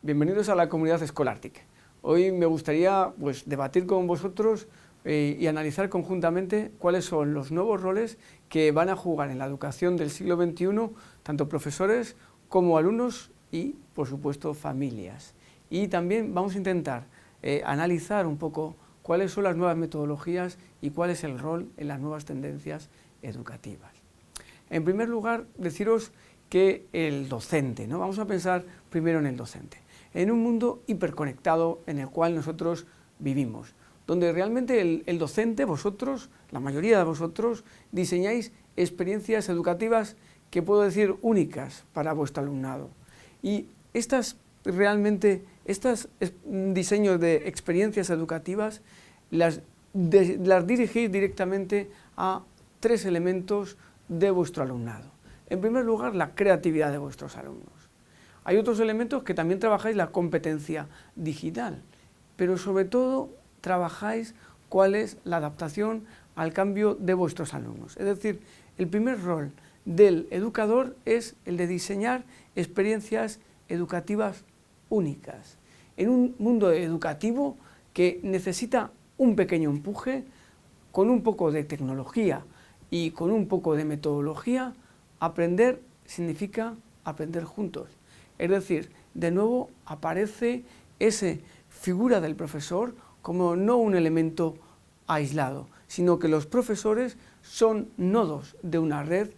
Bienvenidos a la comunidad Scholartic. Hoy me gustaría debatir con vosotros y analizar conjuntamente cuáles son los nuevos roles que van a jugar en la educación del siglo XXI, tanto profesores como alumnos y, por supuesto, familias. Y también vamos a intentar analizar un poco cuáles son las nuevas metodologías y cuál es el rol en las nuevas tendencias educativas. En primer lugar, deciros que el docente, ¿no? Vamos a pensar primero en el docente, en un mundo hiperconectado en el cual nosotros vivimos, donde realmente el docente, vosotros, la mayoría de vosotros, diseñáis experiencias educativas que puedo decir únicas para vuestro alumnado. Y estos diseños de experiencias educativas las dirigís directamente a tres elementos de vuestro alumnado. En primer lugar, la creatividad de vuestros alumnos. Hay otros elementos que también trabajáis la competencia digital, pero sobre todo trabajáis cuál es la adaptación al cambio de vuestros alumnos. Es decir, el primer rol del educador es el de diseñar experiencias educativas únicas. En un mundo educativo que necesita un pequeño empuje, con un poco de tecnología y con un poco de metodología, aprender significa aprender juntos. Es decir, de nuevo aparece esa figura del profesor como no un elemento aislado, sino que los profesores son nodos de una red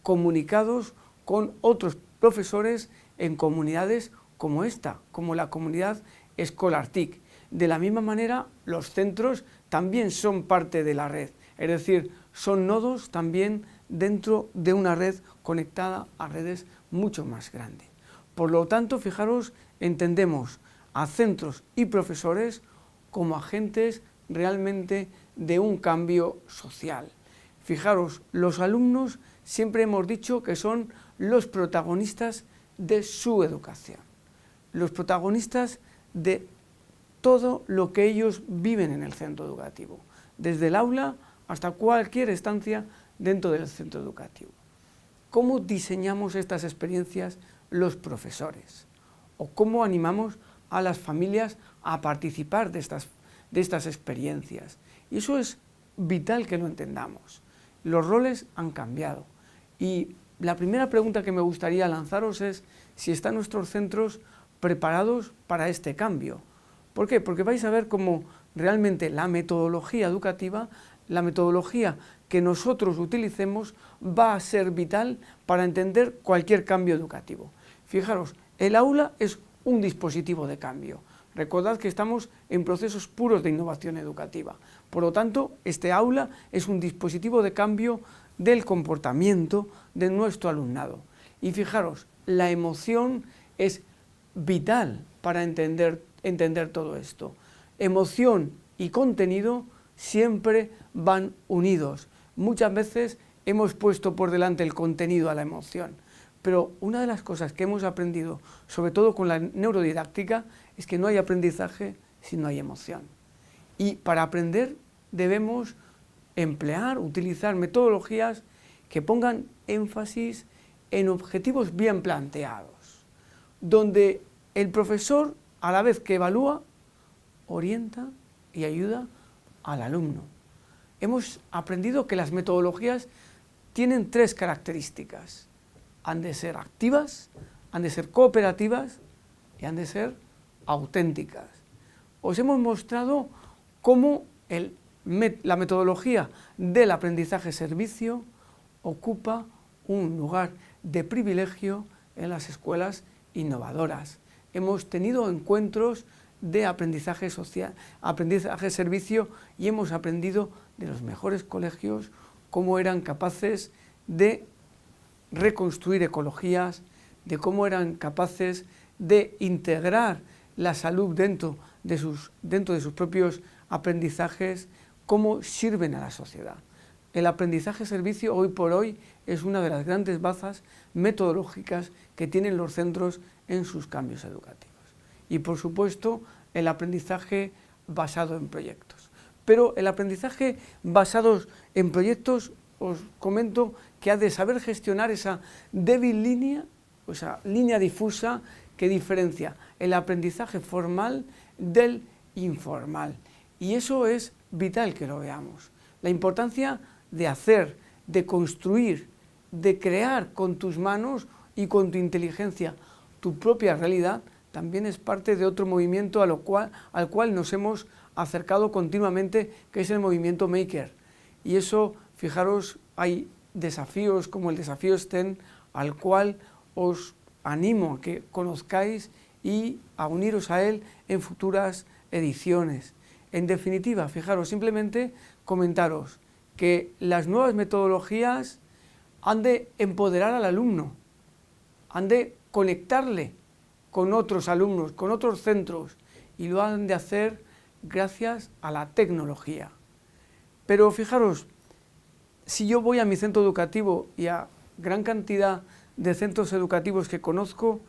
comunicados con otros profesores en comunidades como esta, como la comunidad Scholartic. De la misma manera, los centros también son parte de la red, es decir, son nodos también dentro de una red conectada a redes mucho más grandes. Por lo tanto, fijaros, entendemos a centros y profesores como agentes realmente de un cambio social. Fijaros, los alumnos siempre hemos dicho que son los protagonistas de su educación, los protagonistas de todo lo que ellos viven en el centro educativo, desde el aula hasta cualquier estancia dentro del centro educativo. ¿Cómo diseñamos estas experiencias los profesores? ¿O cómo animamos a las familias a participar de estas experiencias? Y eso es vital que lo entendamos. Los roles han cambiado. Y la primera pregunta que me gustaría lanzaros es si están nuestros centros preparados para este cambio. ¿Por qué? Porque vais a ver cómo realmente la metodología educativa, la metodología que nosotros utilicemos va a ser vital para entender cualquier cambio educativo. Fijaros, el aula es un dispositivo de cambio. Recordad que estamos en procesos puros de innovación educativa. Por lo tanto, este aula es un dispositivo de cambio del comportamiento de nuestro alumnado. Y fijaros, la emoción es vital para entender todo esto. Emoción y contenido siempre van unidos. Muchas veces hemos puesto por delante el contenido a la emoción, pero una de las cosas que hemos aprendido, sobre todo con la neurodidáctica, es que no hay aprendizaje si no hay emoción. Y para aprender debemos utilizar metodologías que pongan énfasis en objetivos bien planteados, donde el profesor, a la vez que evalúa, orienta y ayuda al alumno. Hemos aprendido que las metodologías tienen tres características. Han de ser activas, han de ser cooperativas y han de ser auténticas. Os hemos mostrado cómo la metodología del aprendizaje-servicio ocupa un lugar de privilegio en las escuelas innovadoras. Hemos tenido encuentros de aprendizaje social, aprendizaje-servicio, y hemos aprendido de los mejores colegios cómo eran capaces de reconstruir ecologías, de cómo eran capaces de integrar la salud dentro de sus propios aprendizajes, cómo sirven a la sociedad. El aprendizaje-servicio hoy por hoy es una de las grandes bazas metodológicas que tienen los centros en sus cambios educativos. Y por supuesto el aprendizaje basado en proyectos. Pero el aprendizaje basado en proyectos, os comento que ha de saber gestionar esa débil línea, esa línea difusa que diferencia el aprendizaje formal del informal. Y eso es vital que lo veamos. La importancia de hacer, de construir, de crear con tus manos y con tu inteligencia tu propia realidad, también es parte de otro movimiento al cual nos hemos acercado continuamente, que es el movimiento Maker. Y eso, fijaros, hay desafíos como el desafío STEM, al cual os animo a que conozcáis y a uniros a él en futuras ediciones. En definitiva, fijaros, simplemente comentaros que las nuevas metodologías han de empoderar al alumno, han de conectarle con otros alumnos, con otros centros, y lo han de hacer gracias a la tecnología. Pero fijaros, si yo voy a mi centro educativo y a gran cantidad de centros educativos que conozco,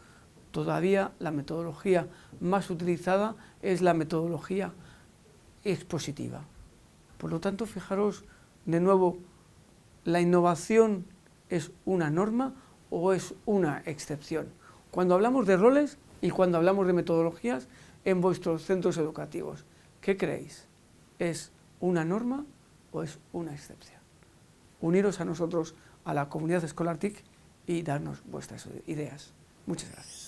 todavía la metodología más utilizada es la metodología expositiva. Por lo tanto, fijaros, de nuevo, ¿la innovación es una norma o es una excepción? Cuando hablamos de roles y cuando hablamos de metodologías en vuestros centros educativos, ¿qué creéis? ¿Es una norma o es una excepción? Uniros a nosotros, a la comunidad Escolar TIC, y darnos vuestras ideas. Muchas gracias.